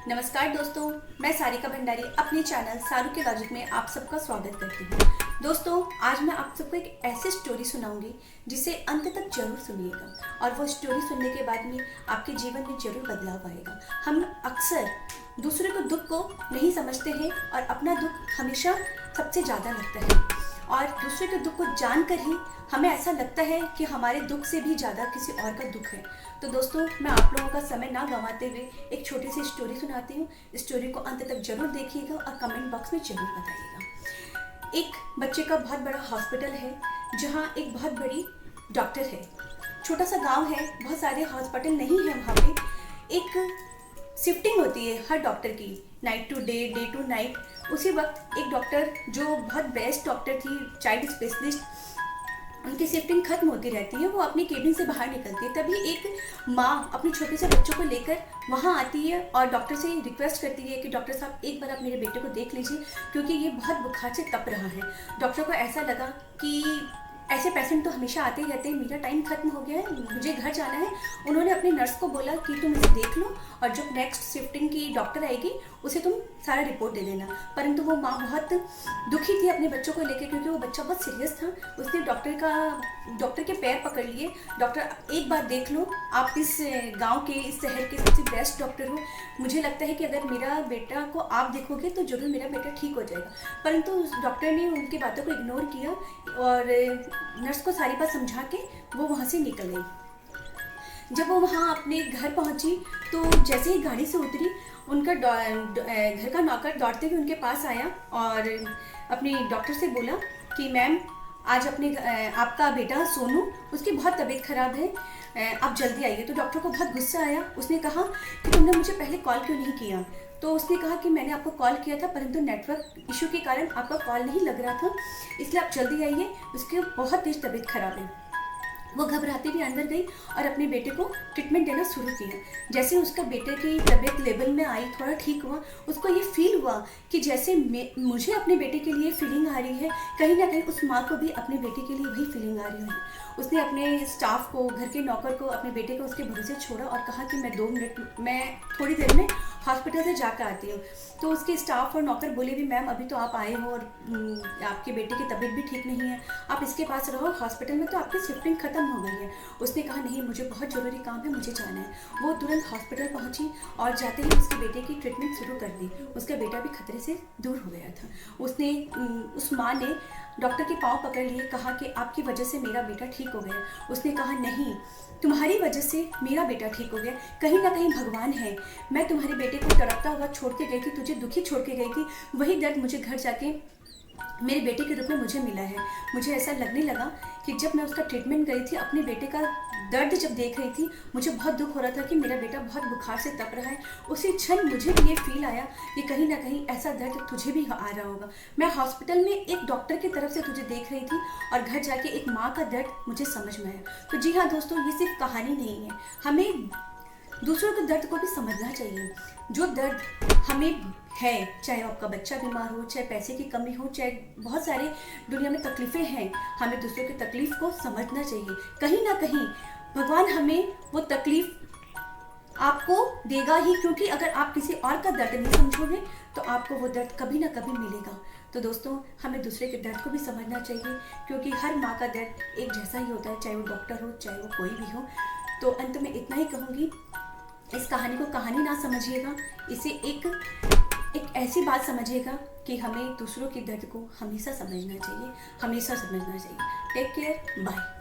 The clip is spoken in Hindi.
नमस्कार दोस्तों, मैं सारिका भंडारी अपने चैनल सारू के लॉजिक में आप सबका स्वागत करती हूँ। दोस्तों, आज मैं आप सबको एक ऐसी स्टोरी सुनाऊंगी जिसे अंत तक जरूर सुनिएगा और वो स्टोरी सुनने के बाद में आपके जीवन में जरूर बदलाव आएगा। हम अक्सर दूसरे को दुख को नहीं समझते हैं और अपना दुख हमेशा सबसे ज़्यादा लगता है और दूसरे के दुख को जानकर ही हमें ऐसा लगता है कि हमारे दुख से भी ज़्यादा किसी और का दुख है। तो दोस्तों, मैं आप लोगों का समय ना गंवाते हुए एक छोटी सी स्टोरी सुनाती हूँ। स्टोरी को अंत तक जरूर देखिएगा और कमेंट बॉक्स में जरूर बताइएगा। एक बच्चे का बहुत बड़ा हॉस्पिटल है जहाँ एक बहुत बड़ी डॉक्टर है। छोटा सा गांव है, बहुत सारे हॉस्पिटल नहीं है वहाँ पे। एक शिफ्टिंग होती है हर डॉक्टर की, night to day, day to night. उसी वक्त एक डॉक्टर जो बहुत बेस्ट डॉक्टर थी, चाइल्ड स्पेशलिस्ट, उनकी शिफ्टिंग खत्म होती रहती है। वो अपनी केबिन से बाहर निकलती है, तभी एक माँ अपने छोटे से बच्चों को लेकर वहाँ आती है और डॉक्टर से रिक्वेस्ट करती है कि डॉक्टर साहब, एक बार आप मेरे बेटे को देख लीजिए क्योंकि ये बहुत बुखार से तप रहा है। डॉक्टर को ऐसा लगा कि ऐसे पेशेंट तो हमेशा आते ही रहते हैं, मेरा टाइम खत्म हो गया है, मुझे घर जाना है। उन्होंने अपनी नर्स को बोला कि तुम इसे देख लो और जब नेक्स्ट शिफ्टिंग की डॉक्टर आएगी उसे तुम सारा रिपोर्ट दे देना। परंतु वो माँ बहुत दुखी थी अपने बच्चों को लेकर क्योंकि वो बच्चा बहुत सीरियस था। उसने डॉक्टर के पैर पकड़ लिए। डॉक्टर, एक बार देख लो, आप इस गाँव के, इस शहर के सबसे बेस्ट डॉक्टर हो। मुझे लगता है कि अगर मेरा बेटा को आप देखोगे तो जरूर मेरा बेटा ठीक हो जाएगा। परंतु उस डॉक्टर ने उनकी बातों को इग्नोर किया और नर्स को सारी बात समझा के वो वहाँ से निकल गई। जब वो वहाँ अपने घर पहुँची तो जैसे ही गाड़ी से उतरी, उनका घर का नौकर दौड़ते हुए उनके पास आया और अपनी डॉक्टर से बोला कि मैम, आज आपका बेटा सोनू, उसकी बहुत तबीयत खराब है, आप जल्दी आइए। तो डॉक्टर को बहुत गुस्सा आया। उसने कहा कि तुमने मुझे पहले कॉल क्यों नहीं किया? तो उसने कहा कि मैंने आपको कॉल किया था परंतु नेटवर्क इशू के कारण आपका कॉल नहीं लग रहा था, इसलिए आप जल्दी आइए, उसकी बहुत तेज तबीयत खराब है। वो घबराती भी अंदर गई और अपने बेटे को ट्रीटमेंट देना शुरू किया। जैसे उसका बेटे की तबीयत लेवल में आई, थोड़ा ठीक हुआ, उसको ये फील हुआ कि जैसे मुझे अपने बेटे के लिए फीलिंग आ रही है, कहीं ना कहीं उस माँ को भी अपने बेटे के लिए वही फीलिंग आ रही है। उसने अपने स्टाफ को, घर के नौकर को, अपने बेटे को उसके भरोसे छोड़ा और कहा कि मैं थोड़ी देर में हॉस्पिटल से जाकर आती हूँ। तो उसके स्टाफ और नौकर बोले भी, मैम अभी तो आप आए हो और आपके बेटे की तबीयत भी ठीक नहीं है, आप इसके पास रहो, हॉस्पिटल में तो आपकी शिफ्टिंग खत्म हो गई है। उसने कहा नहीं, मुझे बहुत ज़रूरी काम है, मुझे जाना है। वो तुरंत हॉस्पिटल पहुंची और जाते ही उसके बेटे की ट्रीटमेंट शुरू कर दी। उसका बेटा भी खतरे से दूर हो गया था। उस माँ ने डॉक्टर के पाँव पकड़ लिए, कहा कि आपकी वजह से मेरा बेटा ठीक हो गया। उसने कहा नहीं, तुम्हारी वजह से मेरा बेटा ठीक हो गया, कहीं ना कहीं भगवान है। मैं तुम्हारे बेटे को तड़पता हुआ छोड़ के गई थी, तुझे दुखी छोड़ के गई थी, वही दर्द मुझे घर जाके मेरे बेटे के रूप में मुझे मिला है। मुझे ऐसा लगने लगा कि जब मैं उसका ट्रीटमेंट गई थी, अपने बेटे का दर्द जब देख रही थी, मुझे बहुत दुख हो रहा था कि मेरा बेटा बहुत बुखार से तप रहा है। उसी क्षण मुझे भी ये फील आया कि कहीं ना कहीं ऐसा दर्द तुझे भी आ रहा होगा। मैं हॉस्पिटल में एक डॉक्टर की तरफ से तुझे देख रही थी और घर जाके एक माँ का दर्द मुझे समझ में आया। तो जी हाँ दोस्तों, ये सिर्फ कहानी नहीं है, हमें दूसरों के दर्द को भी समझना चाहिए। जो दर्द हमें है, चाहे आपका बच्चा बीमार हो, चाहे पैसे की कमी हो, चाहे बहुत सारे दुनिया में तकलीफ़ें हैं, हमें दूसरों की तकलीफ़ को समझना चाहिए। कहीं ना कहीं भगवान हमें वो तकलीफ़ आपको देगा ही, क्योंकि अगर आप किसी और का दर्द नहीं समझोगे तो आपको वो दर्द कभी ना कभी मिलेगा। तो दोस्तों, हमें दूसरे के दर्द को भी समझना चाहिए क्योंकि हर माँ का दर्द एक जैसा ही होता है, चाहे वो डॉक्टर हो, चाहे वो कोई भी हो। तो अंत में इतना ही कहूँगी, इस कहानी को कहानी ना समझिएगा, इसे एक ऐसी बात समझिएगा कि हमें दूसरों के दर्द को हमेशा समझना चाहिए, हमेशा समझना चाहिए। Take care, bye.